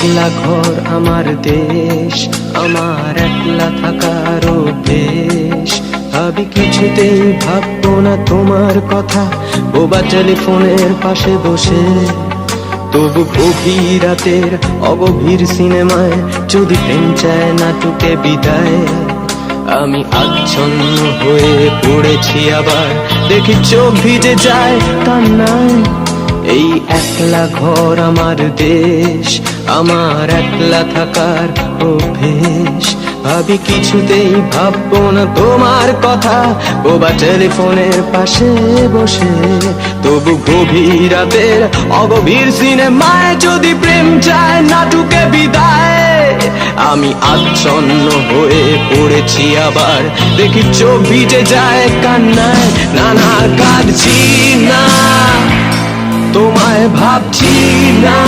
একলা ঘর আমার দেশ, আমার একলা থাকার অভ্যেস। ভাবি কিছুতেই ভাববো না তোমার কথা, বোবা টেলিফোনের পাশে বসে। তবু গভীর রাতের অগভীর সিনেমায় যদি প্রেম চায় নাটকে বিদায়। আমি আচ্ছন্ন হয়ে পড়েছি আবার, দেখি চোখ ভিজে যায় কান্নায়। এই একলা ঘর আমার দেশ, আমার একলা থাকার অভ্যেস। ভাবি কিছুতেই ভাববো না তোমার কথা, বোবা টেলিফোনের পাশে বসে। তবু গভীর রাতের অগভীর সিনেমায় যদি প্রেম চায় নাটুকে বিদায়। আমি আচ্ছন্ন হয়ে পড়েছি আবার, দেখি চোখ ভিজে যায় কান্নায়। না না কাঁদছি না, তোমায় ভাবছি না।